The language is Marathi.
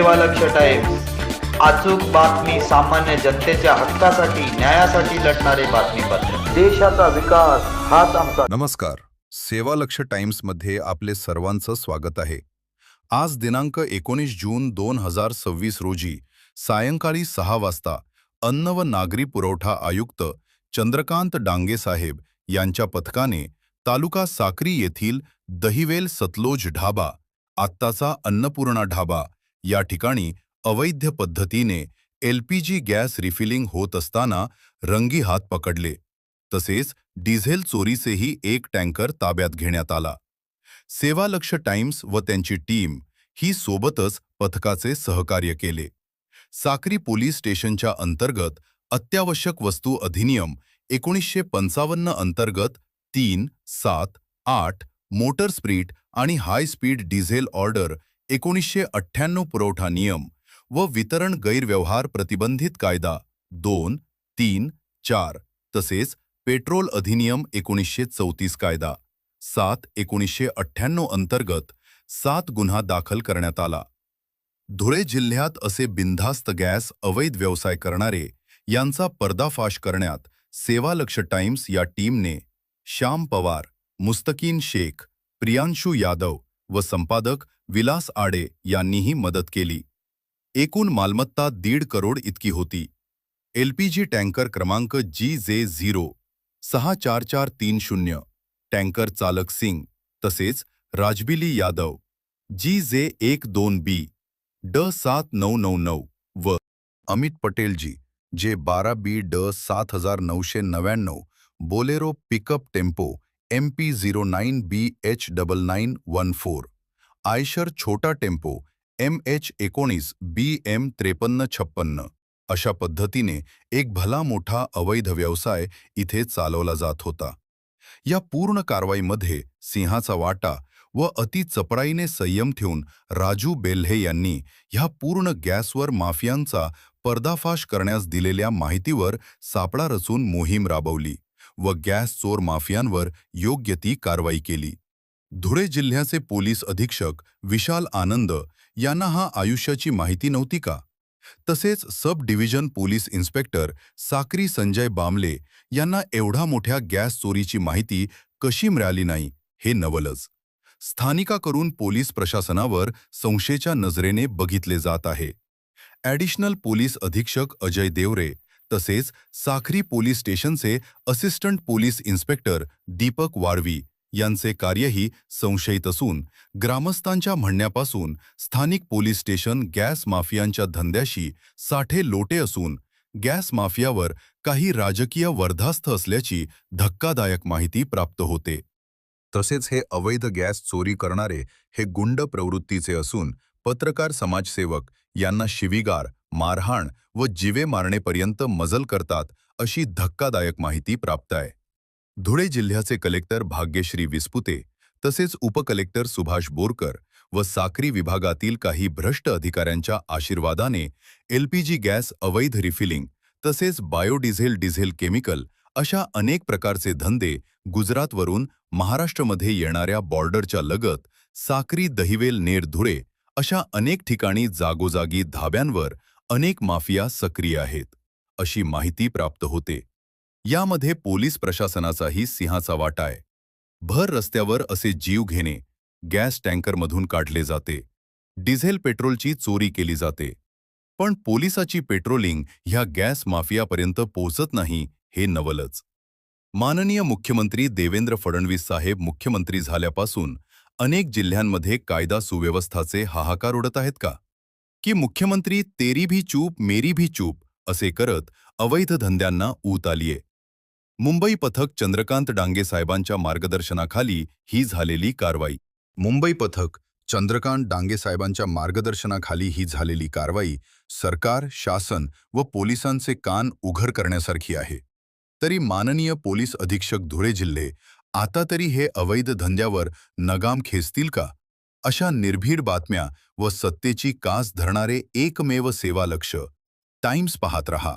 सेवा लक्ष टाइम्स, अचूक बातमी, सामान्य जनतेच्या हक्कासाठी, न्यायासाठी लढणारे बातमीपत्र। देशाचा विकास हाच आमचा। नमस्कार, सेवा लक्ष टाइम्समध्ये आपले सर्वांचं स्वागत आहे। आज दिनांक 19 जून 2026 रोजी सायंकाळी 6 वाजता अन्न व नागरी पुरवठा आयुक्त चंद्रकांत डांगे साहेब यांच्या पथकाने तालुका साक्री येथील दहिवेल सतलोज ढाबा, आत्ताचा अन्नपूर्णा ढाबा या ठिकाणी अवैध पद्धतीने LPG गॅस रिफिलिंग होत असताना रंगी हात पकडले। तसेच डिझेल चोरीचेही एक टँकर ताब्यात घेण्यात आला। सेवा लक्ष टाइम्स व त्यांची टीम ही सोबतच पथकाचे सहकार्य केले। साक्री पोलीस स्टेशनच्या अंतर्गत अत्यावश्यक वस्तू अधिनियम 1955 अंतर्गत 3, 7, 8 मोटर स्प्रीट आणि हाय स्पीड डिझेल ऑर्डर 1998 पुरवठा नियम व वितरण गैरव्यवहार प्रतिबंधित कायदा 2, 3, 4 तसेच पेट्रोल अधिनियम 1934 कायदा 7, 1998 अंतर्गत 7 गुन्हा दाखल करण्यात आला। धुळे जिल्ह्यात असे बिनधास्त गॅस अवैध व्यवसाय करणारे यांचा पर्दाफाश करण्यात सेवा लक्ष टाइम्स या टीमने श्याम पवार, मुस्तकीन शेख, प्रियांशु यादव व संपादक विलास आडे यांनीही मदत केली। एकूण मालमत्ता 1.5 करोड इतकी होती। LPG टँकर क्रमांक GJ0-64430, टँकर चालक सिंग तसेच राजबिली यादव GJ12B D7999 व Amit Patelji J12B D7999 Bolero pickup tempo MP09BH9914, Eicher छोटा टेम्पो MH19BM5356 अशा पद्धतीने एक भला मोठा अवैध व्यवसाय इथे चालवला जात होता। या पूर्ण कारवाईमध्ये सिंहाचा वाटा व अति चपळाईने संयम ठेवून राजू बेल्हे यांनी ह्या पूर्ण गॅसवर माफियांचा पर्दाफाश करण्यास दिलेल्या माहितीवर सापळा रचून मोहीम राबवली व गॅस चोर माफियांवर योग्य ती कारवाई केली। धुळे जिल्ह्याचे पोलीस अधीक्षक विशाल आनंद यांना हा आयुष्याची माहिती नव्हती का? तसेच sub division police inspector Sakri Sanjay Bamle यांना एवढा मोठ्या गॅस चोरीची माहिती कशी मिळाली नाही हे नवलच। स्थानिकाकडून पोलीस प्रशासनावर संशयाच्या नजरेने बघितले जात आहे। ॲडिशनल पोलीस अधीक्षक अजय देवरे तसेच साक्री पोलीस स्टेशनचे असिस्टंट पोलीस इन्स्पेक्टर दीपक वाळवी यांचे कार्यही संशयित असून ग्रामस्थांच्या म्हणण्यापासून स्थानिक पोलीस स्टेशन गॅस माफियांच्या धंद्याशी साठे लोटे असून गॅस माफियावर काही राजकीय वर्धास्थ असल्याची धक्कादायक माहिती प्राप्त होते। तसेच हे अवैध गॅस चोरी करणारे हे गुंड प्रवृत्तीचे असून पत्रकार, समाजसेवक यांना शिवीगाळ, मारहाण व जीवे मारण्यापर्यंत मजल करतात अशी धक्कादायक माहिती प्राप्त आहे। धुळे जिल्ह्याचे कलेक्टर भाग्यश्री विस्पुते तसेच उपकलेक्टर सुभाष बोरकर व साक्री विभागातील काही भ्रष्ट अधिकाऱ्यांच्या आशीर्वादाने LPG गॅस अवैध रिफिलिंग तसेच बायोडिझेल, डिझेल केमिकल अशा अनेक प्रकारचे धंदे गुजरातवरून महाराष्ट्रमध्ये येणाऱ्या बॉर्डरच्या लगत साक्री, दहिवेल, नेर, धुळे अशा अनेक ठिकाणी जागोजागी धाब्यांवर अनेक माफिया सक्रिय आहेत अशी माहिती प्राप्त होते। यामध्ये पोलीस प्रशासनाचाही सिंहाचा वाटा आहे। भर रस्त्यावर असे जीव घेणे, गॅस टँकरमधून काढले जाते, डिझेल पेट्रोलची चोरी केली जाते, पण पोलिसाची पेट्रोलिंग ह्या गॅस माफियापर्यंत पोहोचत नाही हे नवलच। माननीय मुख्यमंत्री देवेंद्र फडणवीस साहेब मुख्यमंत्री झाल्यापासून अनेक जिल्ह्यांमध्ये कायदा सुव्यवस्थाचे हाहाकार उडत आहेत का? की मुख्यमंत्री तेरी भी चूप मेरी भी चूप असे करत अवैध धंद्यांना ऊत आलीये? मुंबई पथक चंद्रकांत डांगे साहेबांच्या मार्गदर्शनाखाली ही झालेली कारवाई। मुंबई पथक चंद्रकांत डांगे साहेबांच्या मार्गदर्शनाखाली ही झालेली कारवाई सरकार, शासन व पोलिसांचे कान उघड करण्यासारखी आहे। तरी माननीय पोलीस अधीक्षक धुळे जिल्हे आता तरी हे अवैध धंद्यावर लगाम खेचतील का? अशा निर्भीड बातम्या व सत्तेची कास धरणारे एकमेव सेवा लक्ष टाइम्स पाहत रहा।